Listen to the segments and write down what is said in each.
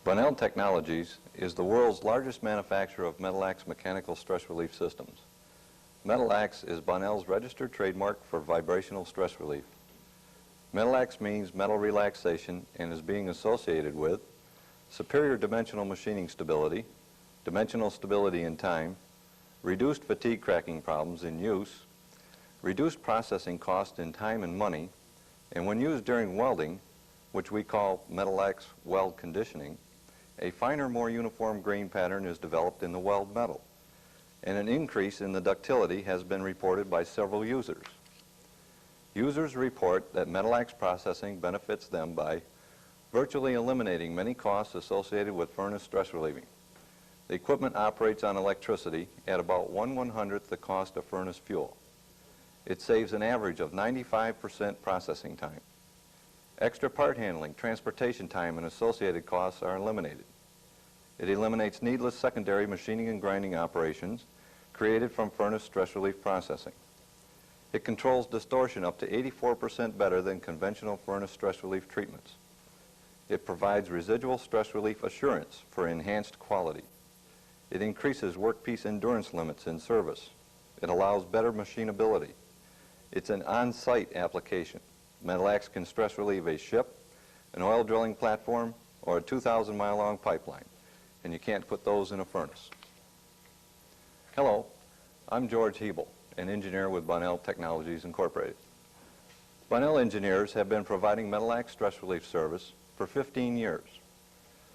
Bunnell Technologies is the world's largest manufacturer of META-LAX mechanical stress relief systems. META-LAX is Bunnell's registered trademark for vibrational stress relief. META-LAX means metal relaxation and is being associated with superior dimensional machining stability, dimensional stability in time, reduced fatigue cracking problems in use, reduced processing cost in time and money, and when used during welding, which we call META-LAX weld conditioning, a finer, more uniform grain pattern is developed in the weld metal, and an increase in the ductility has been reported by several users. Users report that META-LAX processing benefits them by virtually eliminating many costs associated with furnace stress relieving. The equipment operates on electricity at about 1/100th the cost of furnace fuel. It saves an average of 95% processing time. Extra part handling, transportation time, and associated costs are eliminated. It eliminates needless secondary machining and grinding operations created from furnace stress relief processing. It controls distortion up to 84% better than conventional furnace stress relief treatments. It provides residual stress relief assurance for enhanced quality. It increases workpiece endurance limits in service. It allows better machinability. It's an on-site application. META-LAX can stress relieve a ship, an oil drilling platform, or a 2,000-mile-long pipeline, and you can't put those in a furnace. Hello, I'm George Hebel, an engineer with Bunnell Technologies Incorporated. Bunnell engineers have been providing META-LAX stress relief service for 15 years.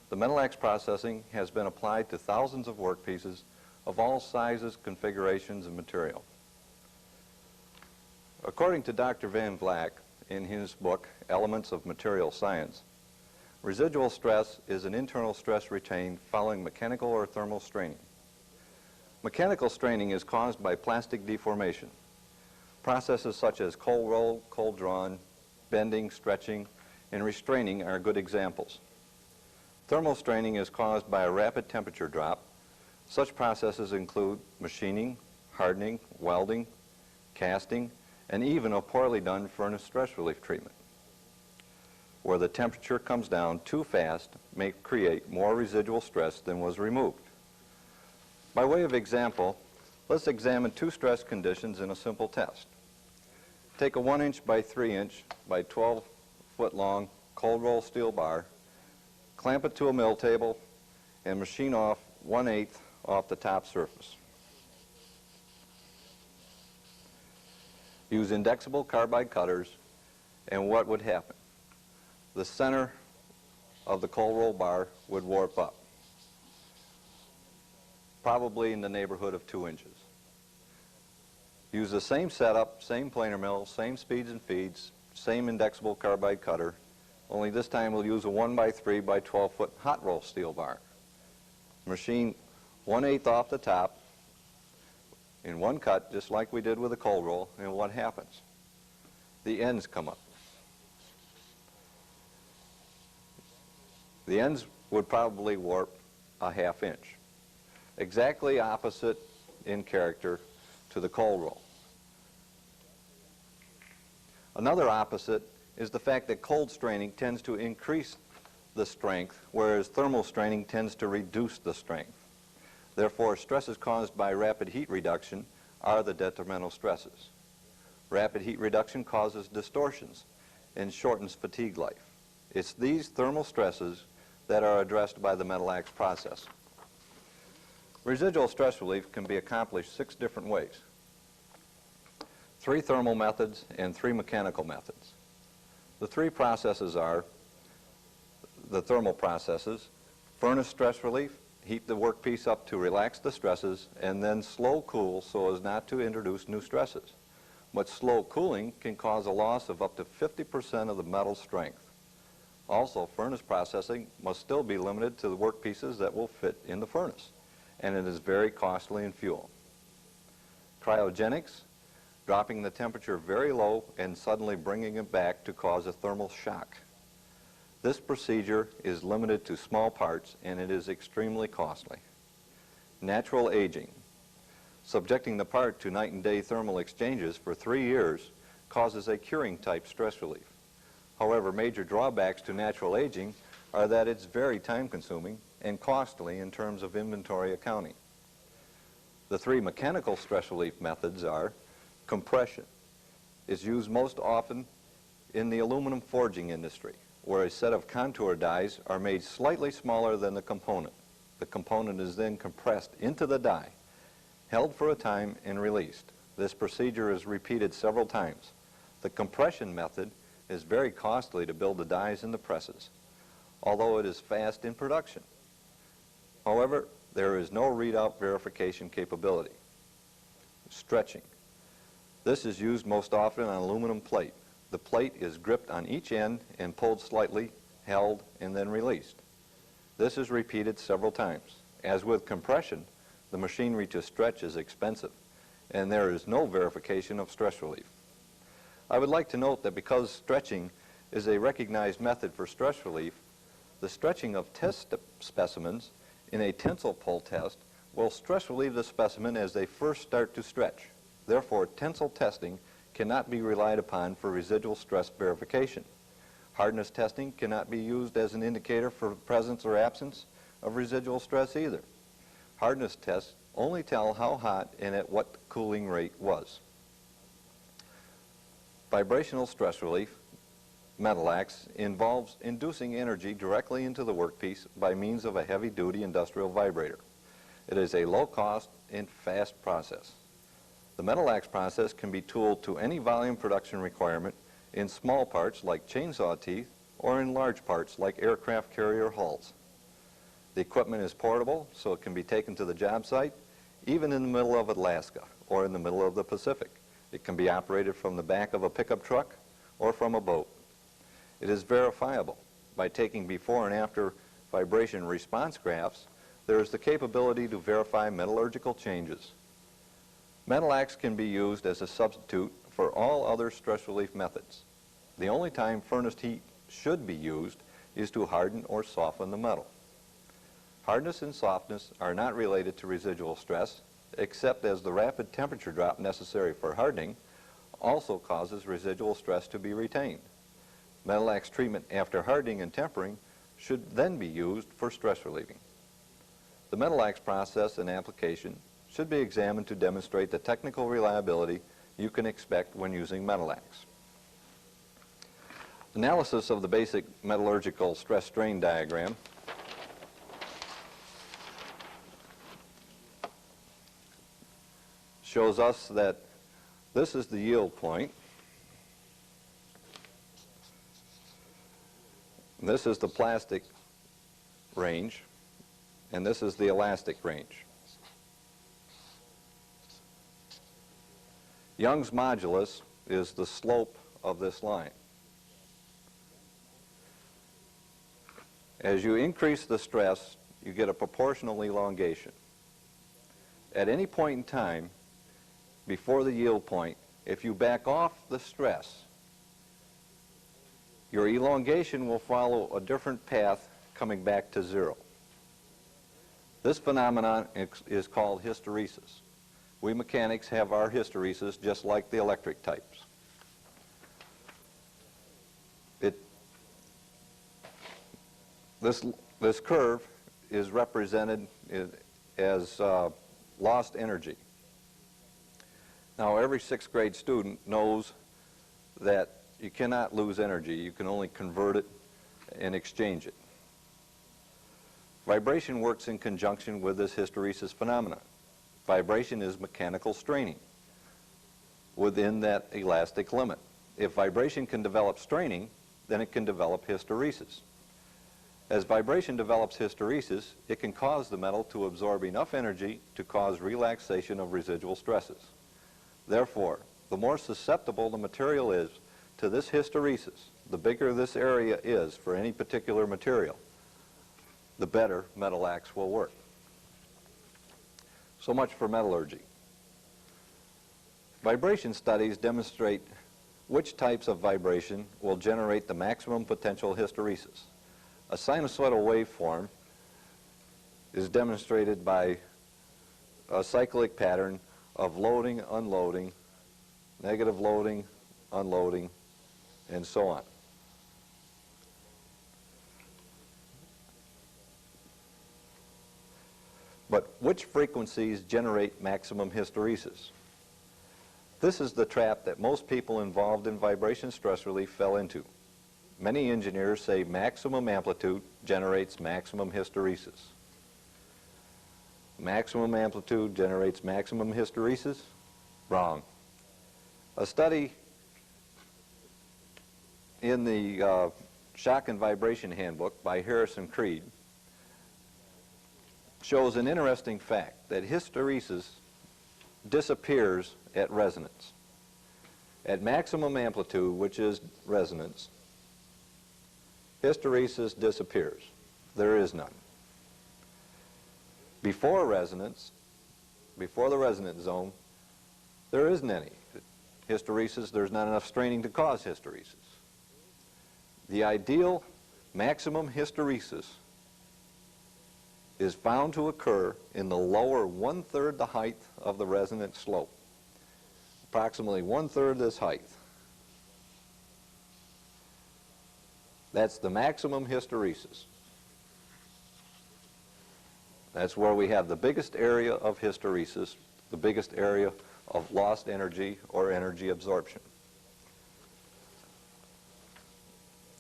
The META-LAX processing has been applied to thousands of workpieces of all sizes, configurations, and material. According to Dr. Van Vleck, in his book, Elements of Material Science, residual stress is an internal stress retained following mechanical or thermal straining. Mechanical straining is caused by plastic deformation. Processes such as cold roll, cold drawn, bending, stretching, and restraining are good examples. Thermal straining is caused by a rapid temperature drop. Such processes include machining, hardening, welding, casting, and even a poorly done furnace stress relief treatment, where the temperature comes down too fast may create more residual stress than was removed. By way of example, let's examine two stress conditions in a simple test. Take a 1-inch by 3-inch by 12-foot long cold roll steel bar, clamp it to a mill table, and machine off 1/8 off the top surface. Use indexable carbide cutters, and what would happen? The center of the cold roll bar would warp up, probably in the neighborhood of 2 inches. Use the same setup, same planer mill, same speeds and feeds, same indexable carbide cutter, only this time we'll use a 1x3 by 12-foot hot roll steel bar. Machine 1/8 off the top in one cut, just like we did with the cold roll, and what happens? The ends come up. The ends would probably warp a 1/2 inch, exactly opposite in character to the cold roll. Another opposite is the fact that cold straining tends to increase the strength, whereas thermal straining tends to reduce the strength. Therefore, stresses caused by rapid heat reduction are the detrimental stresses. Rapid heat reduction causes distortions and shortens fatigue life. It's these thermal stresses that are addressed by the META-LAX process. Residual stress relief can be accomplished 6 different ways: 3 thermal methods and 3 mechanical methods. The 3 processes are the thermal processes: furnace stress relief, heat the workpiece up to relax the stresses, and then slow cool so as not to introduce new stresses. But slow cooling can cause a loss of up to 50% of the metal strength. Also, furnace processing must still be limited to the workpieces that will fit in the furnace, and it is very costly in fuel. Cryogenics, dropping the temperature very low and suddenly bringing it back to cause a thermal shock. This procedure is limited to small parts, and it is extremely costly. Natural aging, subjecting the part to night and day thermal exchanges for 3 years, causes a curing type stress relief. However, major drawbacks to natural aging are that it's very time-consuming and costly in terms of inventory accounting. The three mechanical stress relief methods are compression. It's used most often in the aluminum forging industry, where a set of contour dies are made slightly smaller than the component. The component is then compressed into the die, held for a time, and released. This procedure is repeated several times. The compression method is very costly to build the dies in the presses, although it is fast in production. However, there is no readout verification capability. Stretching. This is used most often on aluminum plate. The plate is gripped on each end and pulled slightly, held, and then released. This is repeated several times. As with compression, the machinery to stretch is expensive, and there is no verification of stress relief. I would like to note that because stretching is a recognized method for stress relief, the stretching of test specimens in a tensile pull test will stress relieve the specimen as they first start to stretch. Therefore, tensile testing cannot be relied upon for residual stress verification. Hardness testing cannot be used as an indicator for presence or absence of residual stress either. Hardness tests only tell how hot and at what cooling rate was. Vibrational stress relief, META-LAX, involves inducing energy directly into the workpiece by means of a heavy-duty industrial vibrator. It is a low-cost and fast process. The META-LAX process can be tooled to any volume production requirement in small parts like chainsaw teeth or in large parts like aircraft carrier hulls. The equipment is portable, so it can be taken to the job site, even in the middle of Alaska or in the middle of the Pacific. It can be operated from the back of a pickup truck or from a boat. It is verifiable. By taking before and after vibration response graphs, there is the capability to verify metallurgical changes. META-LAX can be used as a substitute for all other stress relief methods. The only time furnace heat should be used is to harden or soften the metal. Hardness and softness are not related to residual stress, except as the rapid temperature drop necessary for hardening also causes residual stress to be retained. META-LAX treatment after hardening and tempering should then be used for stress relieving. The META-LAX process and application should be examined to demonstrate the technical reliability you can expect when using META-LAX. Analysis of the basic metallurgical stress strain diagram shows us that this is the yield point. This is the plastic range, and this is the elastic range. Young's modulus is the slope of this line. As you increase the stress, you get a proportional elongation. At any point in time, before the yield point, if you back off the stress, your elongation will follow a different path coming back to zero. This phenomenon is called hysteresis. We mechanics have our hysteresis just like the electric types. This curve is represented as lost energy. Now, every sixth grade student knows that you cannot lose energy. You can only convert it and exchange it. Vibration works in conjunction with this hysteresis phenomenon. Vibration is mechanical straining within that elastic limit. If vibration can develop straining, then it can develop hysteresis. As vibration develops hysteresis, it can cause the metal to absorb enough energy to cause relaxation of residual stresses. Therefore, the more susceptible the material is to this hysteresis, the bigger this area is for any particular material, the better META-LAX will work. So much for metallurgy. Vibration studies demonstrate which types of vibration will generate the maximum potential hysteresis. A sinusoidal waveform is demonstrated by a cyclic pattern of loading, unloading, negative loading, unloading, and so on. But which frequencies generate maximum hysteresis? This is the trap that most people involved in vibration stress relief fell into. Many engineers say maximum amplitude generates maximum hysteresis. Maximum amplitude generates maximum hysteresis? Wrong. A study in the Shock and Vibration Handbook by Harris and Creed shows an interesting fact that hysteresis disappears at resonance. At maximum amplitude, which is resonance, hysteresis disappears. There is none. Before resonance, before the resonance zone, there isn't any hysteresis. There's not enough straining to cause hysteresis. The ideal maximum hysteresis is found to occur in the lower one-third the height of the resonant slope, approximately one-third this height. That's the maximum hysteresis. That's where we have the biggest area of hysteresis, the biggest area of lost energy or energy absorption.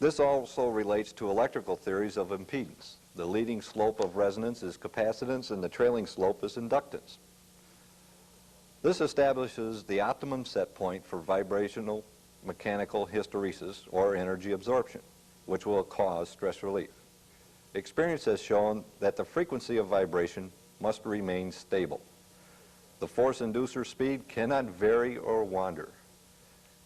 This also relates to electrical theories of impedance. The leading slope of resonance is capacitance and the trailing slope is inductance. This establishes the optimum set point for vibrational mechanical hysteresis or energy absorption, which will cause stress relief. Experience has shown that the frequency of vibration must remain stable. The force inducer speed cannot vary or wander.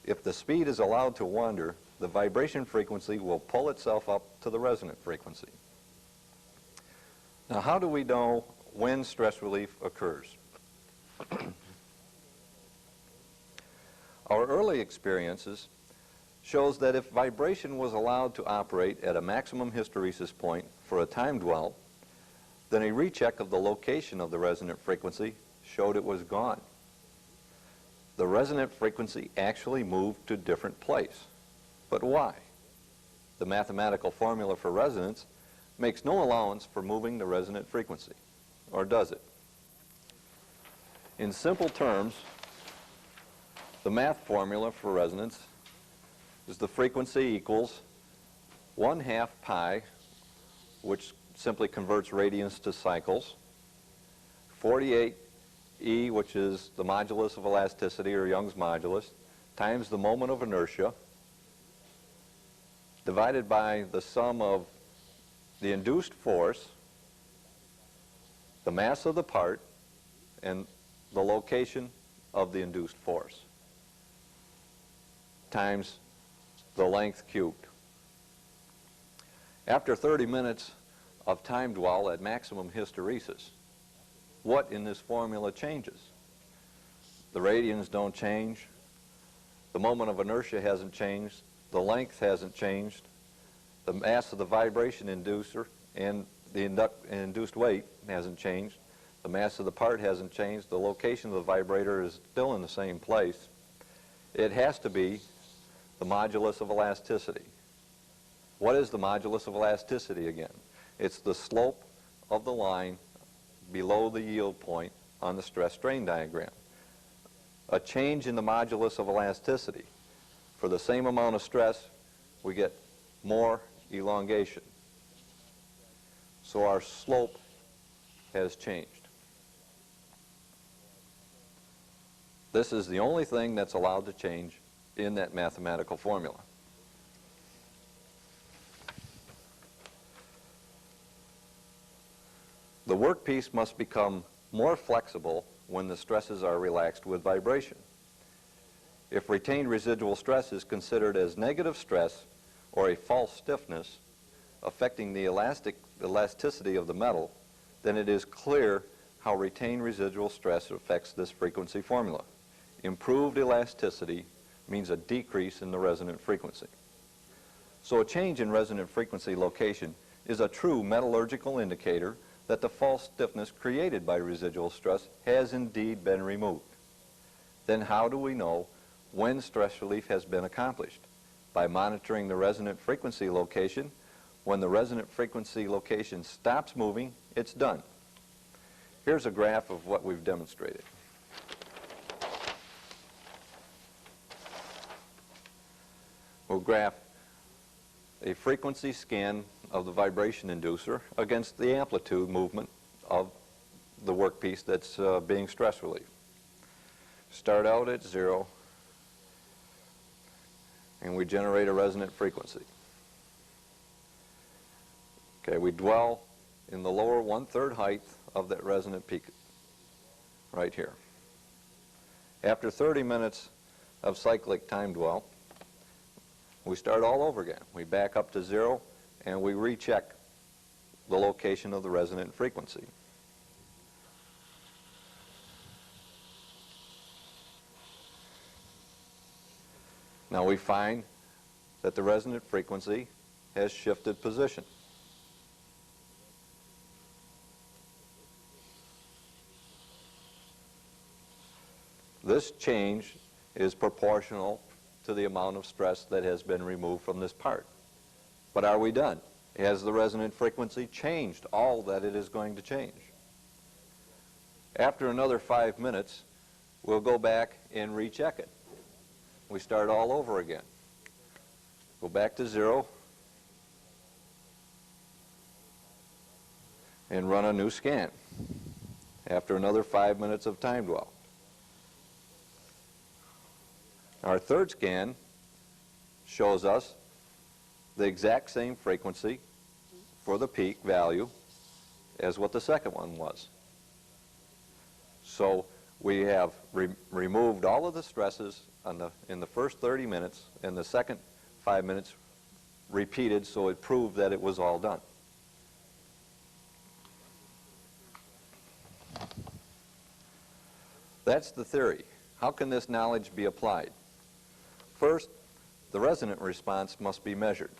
If the speed is allowed to wander, the vibration frequency will pull itself up to the resonant frequency. Now, how do we know when stress relief occurs? Our early experiences shows that if vibration was allowed to operate at a maximum hysteresis point for a time dwell, then a recheck of the location of the resonant frequency showed it was gone. The resonant frequency actually moved to a different place. But why? The mathematical formula for resonance makes no allowance for moving the resonant frequency, or does it? In simple terms, the math formula for resonance is the frequency equals 1/2 pi, which simply converts radians to cycles, 48E, which is the modulus of elasticity, or Young's modulus, times the moment of inertia, divided by the sum of the induced force, the mass of the part, and the location of the induced force, times the length cubed. After 30 minutes of time dwell at maximum hysteresis, what in this formula changes? The radians don't change, the moment of inertia hasn't changed, the length hasn't changed, the mass of the vibration inducer and the induced weight hasn't changed, the mass of the part hasn't changed, the location of the vibrator is still in the same place. It has to be the modulus of elasticity. What is the modulus of elasticity again? It's the slope of the line below the yield point on the stress-strain diagram. A change in the modulus of elasticity. For the same amount of stress, we get more elongation. So our slope has changed. This is the only thing that's allowed to change in that mathematical formula. The workpiece must become more flexible when the stresses are relaxed with vibration. If retained residual stress is considered as negative stress or a false stiffness affecting the elasticity of the metal, then it is clear how retained residual stress affects this frequency formula. Improved elasticity means a decrease in the resonant frequency. So a change in resonant frequency location is a true metallurgical indicator that the false stiffness created by residual stress has indeed been removed. Then how do we know when stress relief has been accomplished? By monitoring the resonant frequency location. When the resonant frequency location stops moving, it's done. Here's a graph of what we've demonstrated. We'll graph a frequency scan of the vibration inducer against the amplitude movement of the workpiece that's being stress relieved. Start out at 0, and we generate a resonant frequency. Okay, we dwell in the lower 1/3 height of that resonant peak, right here. After 30 minutes of cyclic time dwell, we start all over again. We back up to 0, and we recheck the location of the resonant frequency. Now we find that the resonant frequency has shifted position. This change is proportional to the amount of stress that has been removed from this part. But are we done? Has the resonant frequency changed all that it is going to change? After another 5 minutes, we'll go back and recheck it. We start all over again. Go back to 0 and run a new scan after another 5 minutes of time dwell. Our third scan shows us the exact same frequency for the peak value as what the second one was. So we have removed all of the stresses in the first 30 minutes, and the second 5 minutes repeated, so it proved that it was all done. That's the theory. How can this knowledge be applied? First, the resonant response must be measured.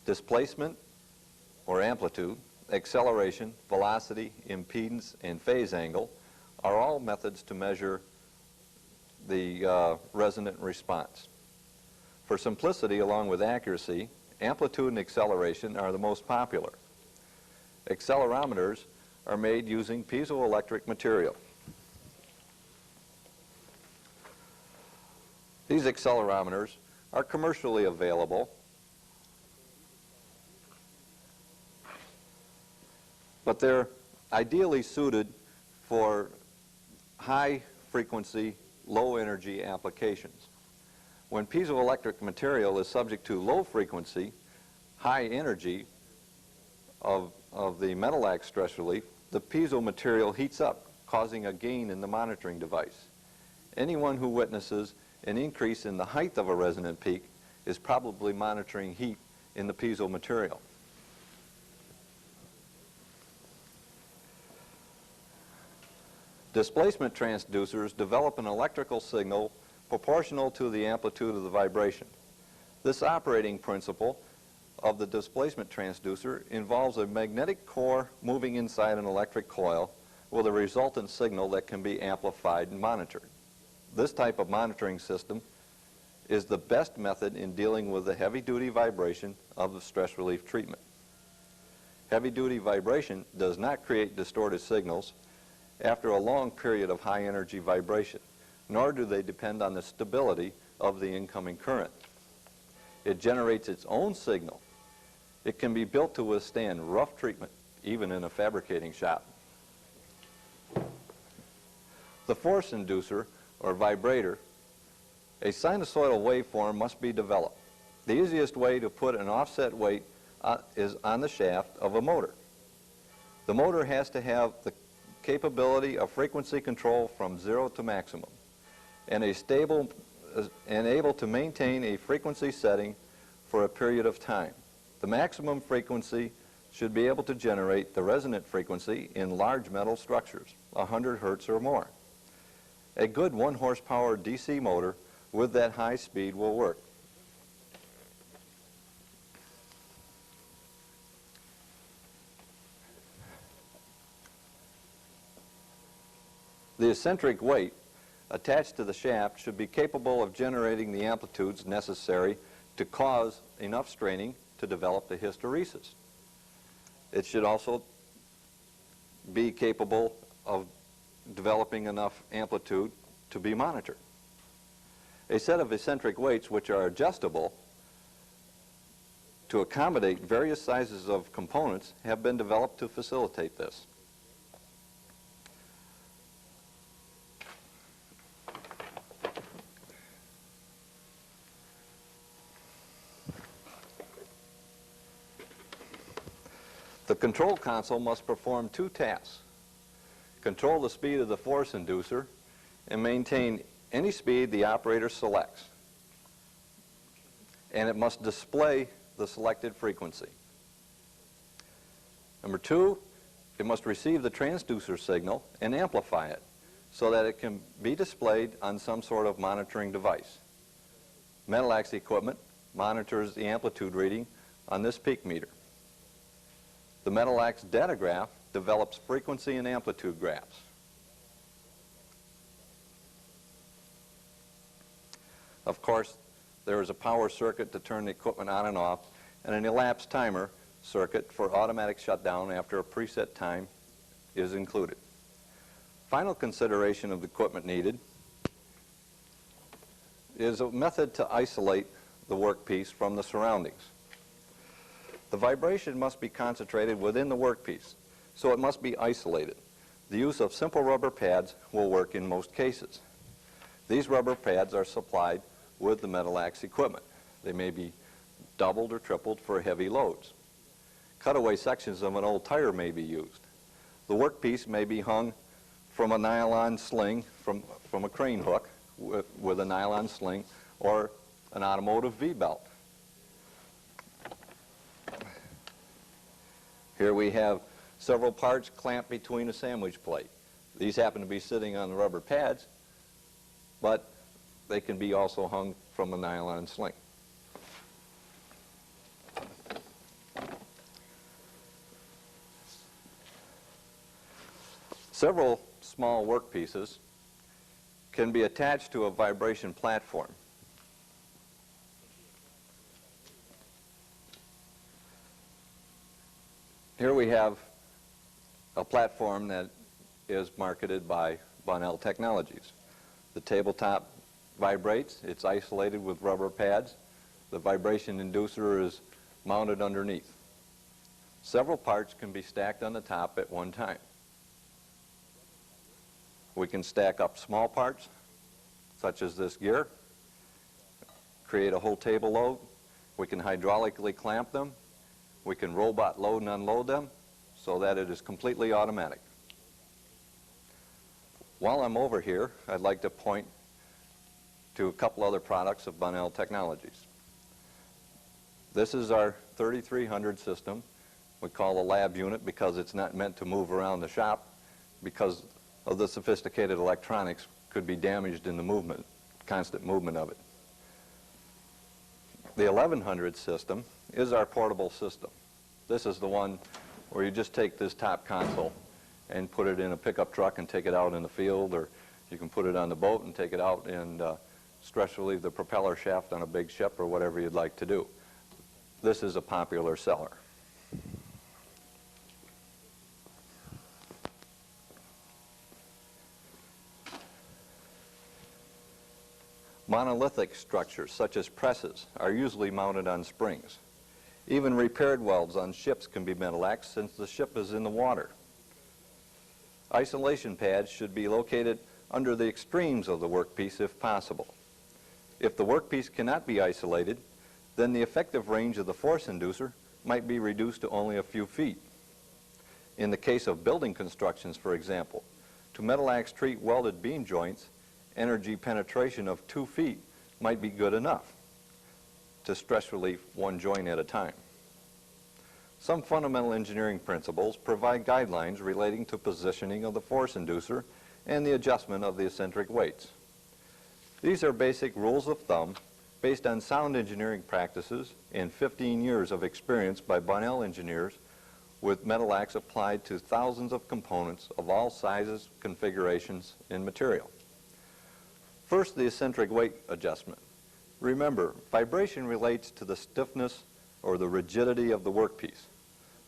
Displacement or amplitude, acceleration, velocity, impedance, and phase angle are all methods to measure the resonant response. For simplicity, along with accuracy, amplitude and acceleration are the most popular. Accelerometers are made using piezoelectric material. These accelerometers are commercially available, but they're ideally suited for high-frequency, low-energy applications. When piezoelectric material is subject to low frequency, high energy of the META-LAX stress relief, the piezo material heats up, causing a gain in the monitoring device. Anyone who witnesses an increase in the height of a resonant peak is probably monitoring heat in the piezo material. Displacement transducers develop an electrical signal proportional to the amplitude of the vibration. This operating principle of the displacement transducer involves a magnetic core moving inside an electric coil with a resultant signal that can be amplified and monitored. This type of monitoring system is the best method in dealing with the heavy-duty vibration of the stress relief treatment. Heavy-duty vibration does not create distorted signals after a long period of high-energy vibration, nor do they depend on the stability of the incoming current. It generates its own signal. It can be built to withstand rough treatment, even in a fabricating shop. The force inducer, or vibrator, a sinusoidal waveform must be developed. The easiest way to put an offset weight is on the shaft of a motor. The motor has to have the capability of frequency control from 0 to maximum, and able to maintain a frequency setting for a period of time. The maximum frequency should be able to generate the resonant frequency in large metal structures, 100 hertz or more. A good 1 horsepower DC motor with that high speed will work. The eccentric weight attached to the shaft should be capable of generating the amplitudes necessary to cause enough straining to develop the hysteresis. It should also be capable of developing enough amplitude to be monitored. A set of eccentric weights which are adjustable to accommodate various sizes of components have been developed to facilitate this. The control console must perform two tasks: control the speed of the force inducer and maintain any speed the operator selects. And it must display the selected frequency. Number two, it must receive the transducer signal and amplify it so that it can be displayed on some sort of monitoring device. META-LAX equipment monitors the amplitude reading on this peak meter. The META-LAX data graph develops frequency and amplitude graphs. Of course, there is a power circuit to turn the equipment on and off, and an elapsed timer circuit for automatic shutdown after a preset time is included. Final consideration of the equipment needed is a method to isolate the workpiece from the surroundings. The vibration must be concentrated within the workpiece, so it must be isolated. The use of simple rubber pads will work in most cases. These rubber pads are supplied with the META-LAX equipment. They may be doubled or tripled for heavy loads. Cutaway sections of an old tire may be used. The workpiece may be hung from a nylon sling, from a crane hook with a nylon sling, or an automotive V-belt. Here we have several parts clamped between a sandwich plate. These happen to be sitting on the rubber pads, but they can be also hung from a nylon sling. Several small workpieces can be attached to a vibration platform. Here we have a platform that is marketed by Bonnell Technologies. The tabletop vibrates. It's isolated with rubber pads. The vibration inducer is mounted underneath. Several parts can be stacked on the top at one time. We can stack up small parts, such as this gear, create a whole table load. We can hydraulically clamp them. We can robot load and unload them so that it is completely automatic. While I'm over here, I'd like to point to a couple other products of Bonnell Technologies. This is our 3300 system. We call a lab unit because it's not meant to move around the shop because of the sophisticated electronics could be damaged in the movement, constant movement of it. The 1100 system is our portable system. This is the one where you just take this top console and put it in a pickup truck and take it out in the field, or you can put it on the boat and take it out and stress relieve the propeller shaft on a big ship or whatever you'd like to do. This is a popular seller. Monolithic structures, such as presses, are usually mounted on springs. Even repaired welds on ships can be META-LAX since the ship is in the water. Isolation pads should be located under the extremes of the workpiece if possible. If the workpiece cannot be isolated, then the effective range of the force inducer might be reduced to only a few feet. In the case of building constructions, for example, to META-LAX treat welded beam joints, energy penetration of 2 feet might be good enough to stress relief one joint at a time. Some fundamental engineering principles provide guidelines relating to positioning of the force inducer and the adjustment of the eccentric weights. These are basic rules of thumb based on sound engineering practices and 15 years of experience by Bonnell engineers with META-LAX applied to thousands of components of all sizes, configurations, and material. First, the eccentric weight adjustment. Remember, vibration relates to the stiffness or the rigidity of the workpiece.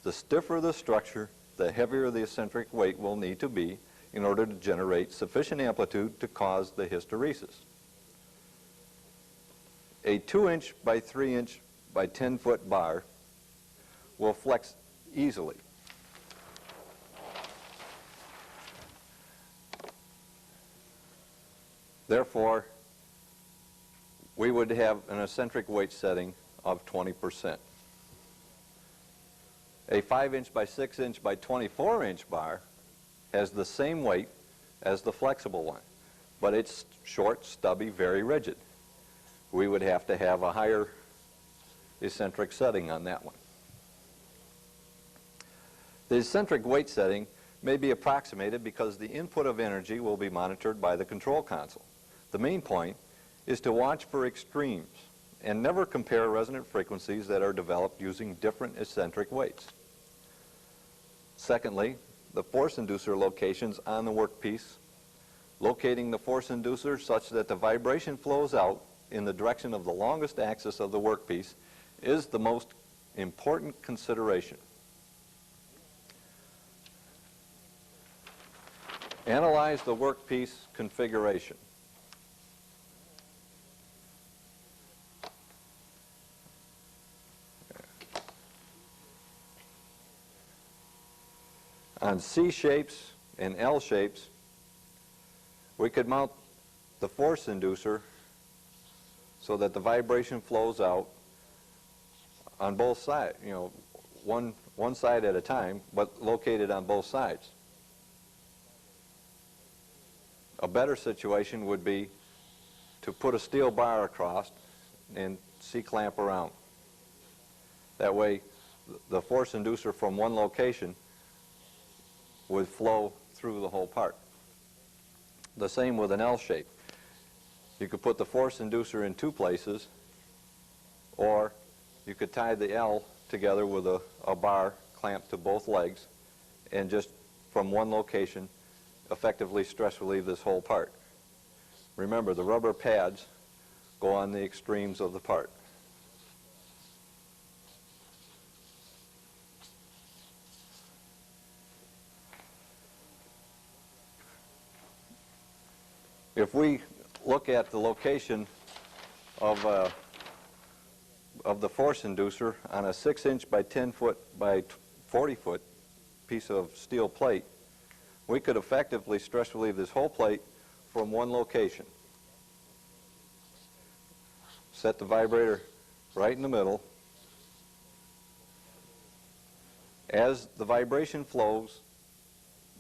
The stiffer the structure, the heavier the eccentric weight will need to be in order to generate sufficient amplitude to cause the hysteresis. A 2-inch by 3-inch by 10-foot bar will flex easily. Therefore, we would have an eccentric weight setting of 20%. A 5-inch by 6-inch by 24-inch bar has the same weight as the flexible one, but it's short, stubby, very rigid. We would have to have a higher eccentric setting on that one. The eccentric weight setting may be approximated because the input of energy will be monitored by the control console. The main point is to watch for extremes and never compare resonant frequencies that are developed using different eccentric weights. Secondly, the force inducer locations on the workpiece. Locating the force inducer such that the vibration flows out in the direction of the longest axis of the workpiece is the most important consideration. Analyze the workpiece configuration. On C shapes and L shapes, we could mount the force inducer so that the vibration flows out on both sides, one side at a time, but located on both sides. A better situation would be to put a steel bar across and C-clamp around. That way, the force inducer from one location would flow through the whole part. The same with an L shape. You could put the force inducer in two places, or you could tie the L together with a bar clamped to both legs and just from one location effectively stress relieve this whole part. Remember, the rubber pads go on the extremes of the part. If we look at the location of the force inducer on a 6-inch by 10-foot by 40-foot piece of steel plate, we could effectively stress relieve this whole plate from one location. Set the vibrator right in the middle. As the vibration flows,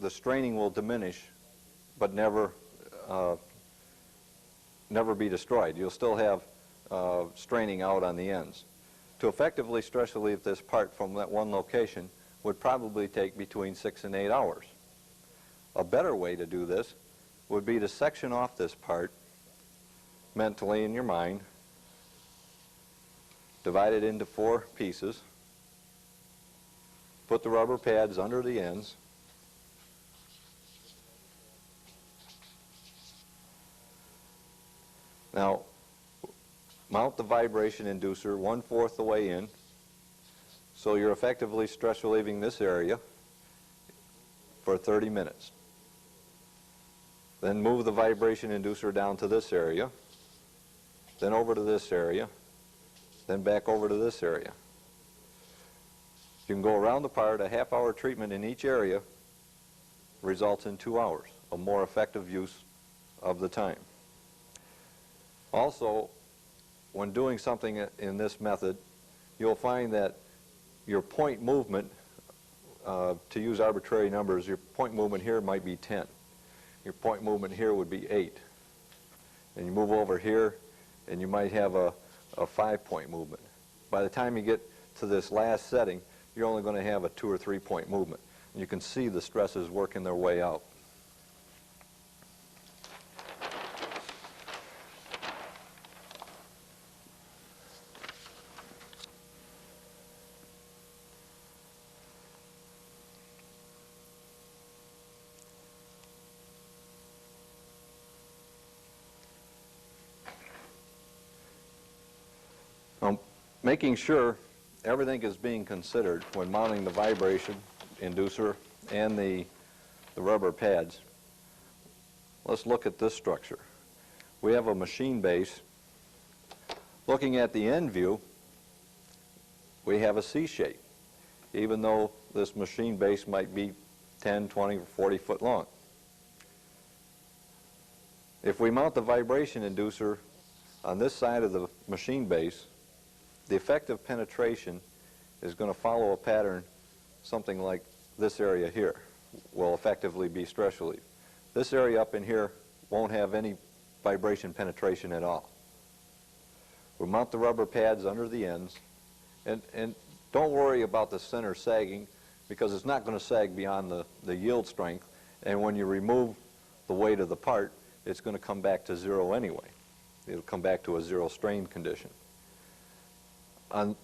the straining will diminish, but never be destroyed. You'll still have straining out on the ends. To effectively stress relieve this part from that one location would probably take between 6 and 8 hours. A better way to do this would be to section off this part mentally in your mind, divide it into 4 pieces, put the rubber pads under the ends, now mount the vibration inducer 1/4 the way in, so you're effectively stress relieving this area for 30 minutes. Then move the vibration inducer down to this area, then over to this area, then back over to this area. You can go around the part. A half-hour treatment in each area results in 2 hours, a more effective use of the time. Also, when doing something in this method, you'll find that your point movement, to use arbitrary numbers, your point movement here might be 10. Your point movement here would be 8. And you move over here, and you might have a 5-point movement. By the time you get to this last setting, you're only going to have a 2 or 3 point movement. And you can see the stresses working their way out. Making sure everything is being considered when mounting the vibration inducer and the rubber pads. let's look at this structure. We have a machine base. Looking at the end view, we have a C shape, even though this machine base might be 10, 20, or 40 foot long. If we mount the vibration inducer on this side of the machine base, the effective penetration is going to follow a pattern something like this area here will effectively be stress relief. This area up in here won't have any vibration penetration at all. We'll mount the rubber pads under the ends, and don't worry about the center sagging, because it's not going to sag beyond the yield strength, and when you remove the weight of the part, it's going to come back to zero anyway. It'll come back to a zero strain condition. On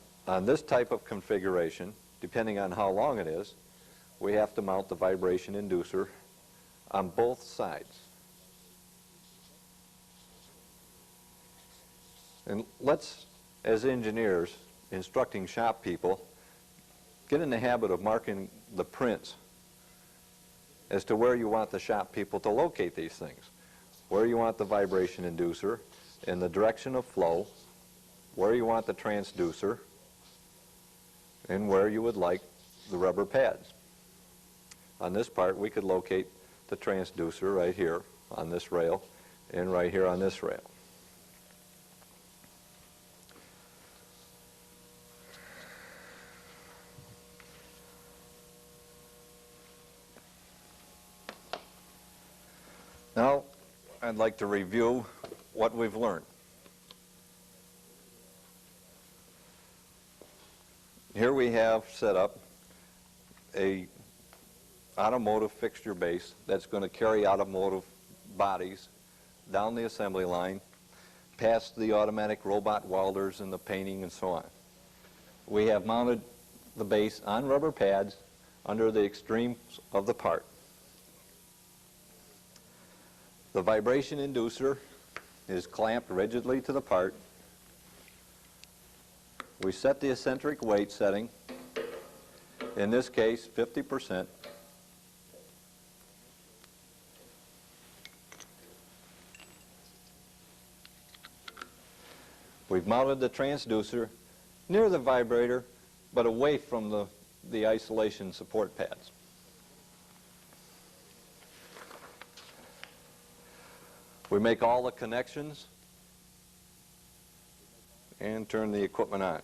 this type of configuration, depending on how long it is, we have to mount the vibration inducer on both sides. And let's, as engineers, instructing shop people, get in the habit of marking the prints as to where you want the shop people to locate these things. Where you want the vibration inducer, in the direction of flow, where you want the transducer, and where you would like the rubber pads. On this part, we could locate the transducer right here on this rail and right here on this rail. Now, I'd like to review what we've learned. Here we have set up a automotive fixture base that's going to carry automotive bodies down the assembly line, past the automatic robot welders and the painting and so on. We have mounted the base on rubber pads under the extremes of the part. The vibration inducer is clamped rigidly to the part. We set the eccentric weight setting, in this case 50%. We've mounted the transducer near the vibrator, but away from the isolation support pads. We make all the connections and turn the equipment on.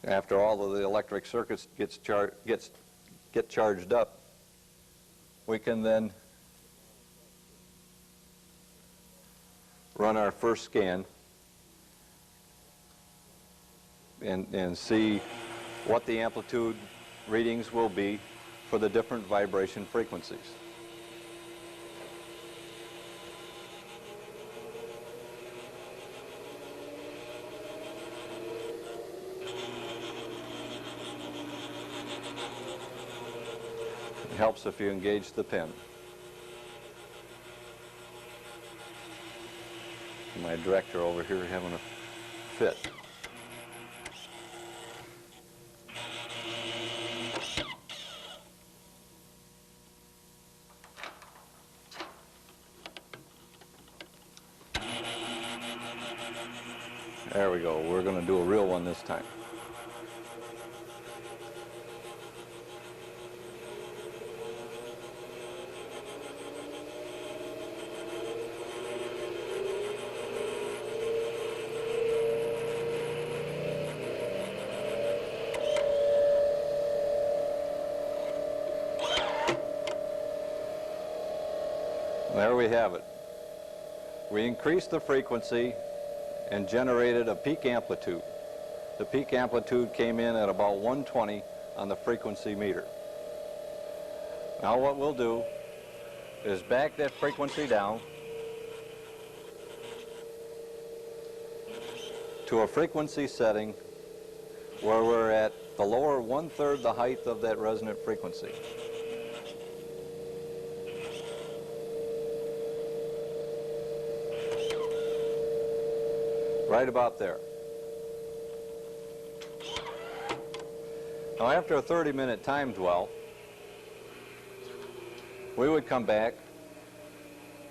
After all of the electric circuits get charged up, we can then run our first scan and see what the amplitude readings will be for the different vibration frequencies. It helps if you engage the pin. My director over here having a fit. There we go. We're going to do a real one this time. There we have it. We increased the frequency and generated a peak amplitude. The peak amplitude came in at about 120 on the frequency meter. Now what we'll do is back that frequency down to a frequency setting where we're at the lower 1/3 the height of that resonant frequency. Right about there. Now, after a 30-minute time dwell, we would come back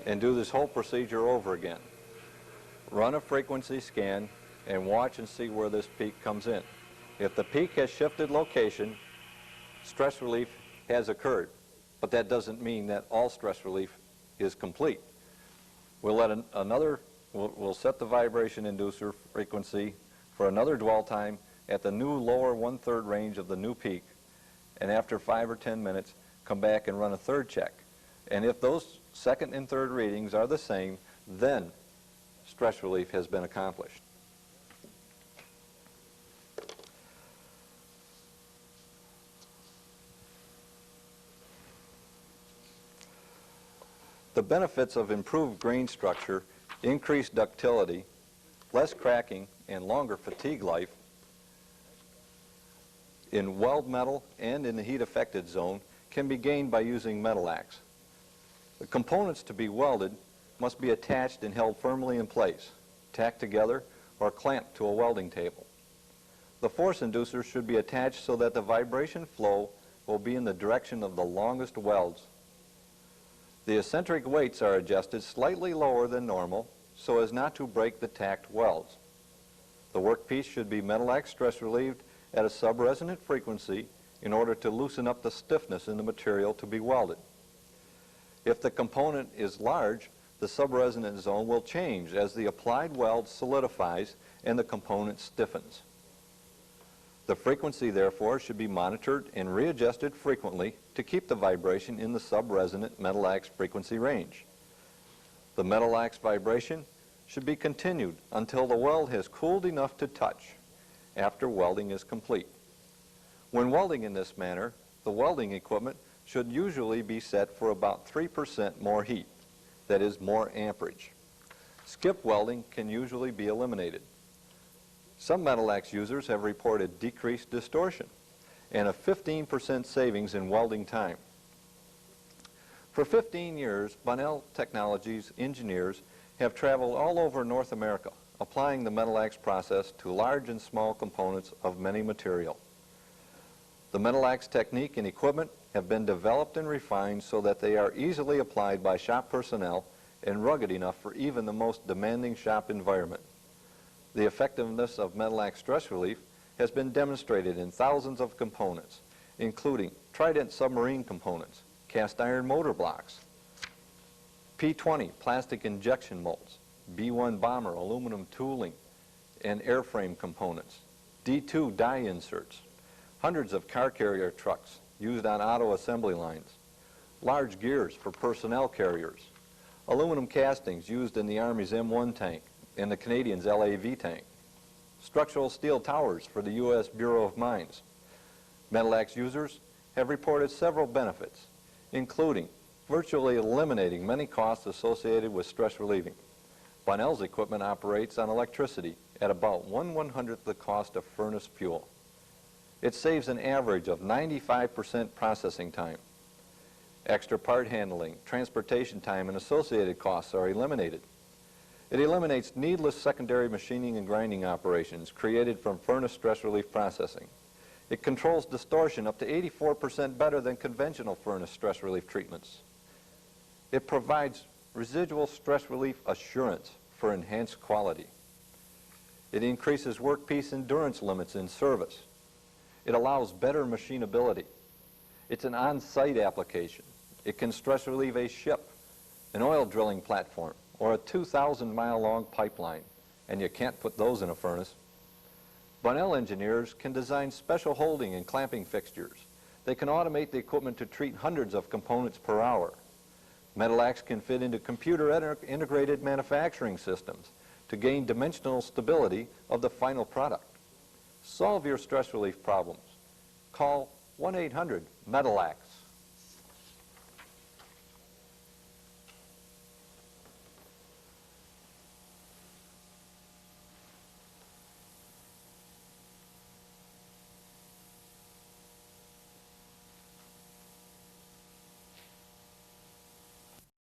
and do this whole procedure over again. Run a frequency scan and watch and see where this peak comes in. If the peak has shifted location, stress relief has occurred, but that doesn't mean that all stress relief is complete. We'll let we'll set the vibration inducer frequency for another dwell time at the new lower 1/3 range of the new peak, and after 5 or 10 minutes, come back and run a third check. And if those second and third readings are the same, then stress relief has been accomplished. The benefits of improved grain structure, increased ductility, less cracking, and longer fatigue life in weld metal and in the heat-affected zone can be gained by using META-LAX. The components to be welded must be attached and held firmly in place, tacked together, or clamped to a welding table. The force inducer should be attached so that the vibration flow will be in the direction of the longest welds. The eccentric weights are adjusted slightly lower than normal so as not to break the tacked welds. The workpiece should be META-LAX stress relieved at a sub-resonant frequency in order to loosen up the stiffness in the material to be welded. If the component is large, the sub-resonant zone will change as the applied weld solidifies and the component stiffens. The frequency, therefore, should be monitored and readjusted frequently to keep the vibration in the sub-resonant META-LAX frequency range. The META-LAX vibration should be continued until the weld has cooled enough to touch after welding is complete. When welding in this manner, the welding equipment should usually be set for about 3% more heat, that is, more amperage. Skip welding can usually be eliminated. Some META-LAX users have reported decreased distortion and a 15% savings in welding time. For 15 years, Bunnell Technologies engineers have traveled all over North America, applying the META-LAX process to large and small components of many material. The META-LAX technique and equipment have been developed and refined so that they are easily applied by shop personnel and rugged enough for even the most demanding shop environment. The effectiveness of META-LAX stress relief has been demonstrated in thousands of components, including Trident submarine components, cast iron motor blocks, P-20 plastic injection molds, B-1 bomber aluminum tooling and airframe components, D-2 die inserts, hundreds of car carrier trucks used on auto assembly lines, large gears for personnel carriers, aluminum castings used in the Army's M1 tank and the Canadians' LAV tank, structural steel towers for the U.S. Bureau of Mines. META-LAX users have reported several benefits, including virtually eliminating many costs associated with stress relieving. Bunnell's equipment operates on electricity at about 1/100th the cost of furnace fuel. It saves an average of 95% processing time. Extra part handling, transportation time, and associated costs are eliminated. It eliminates needless secondary machining and grinding operations created from furnace stress relief processing. It controls distortion up to 84% better than conventional furnace stress relief treatments. It provides residual stress relief assurance for enhanced quality. It increases workpiece endurance limits in service. It allows better machinability. It's an on-site application. It can stress relieve a ship, an oil drilling platform, or a 2,000-mile-long pipeline, and you can't put those in a furnace. Bunnell engineers can design special holding and clamping fixtures. They can automate the equipment to treat hundreds of components per hour. META-LAX can fit into computer integrated manufacturing systems to gain dimensional stability of the final product. Solve your stress relief problems. Call 1-800-META-LAX.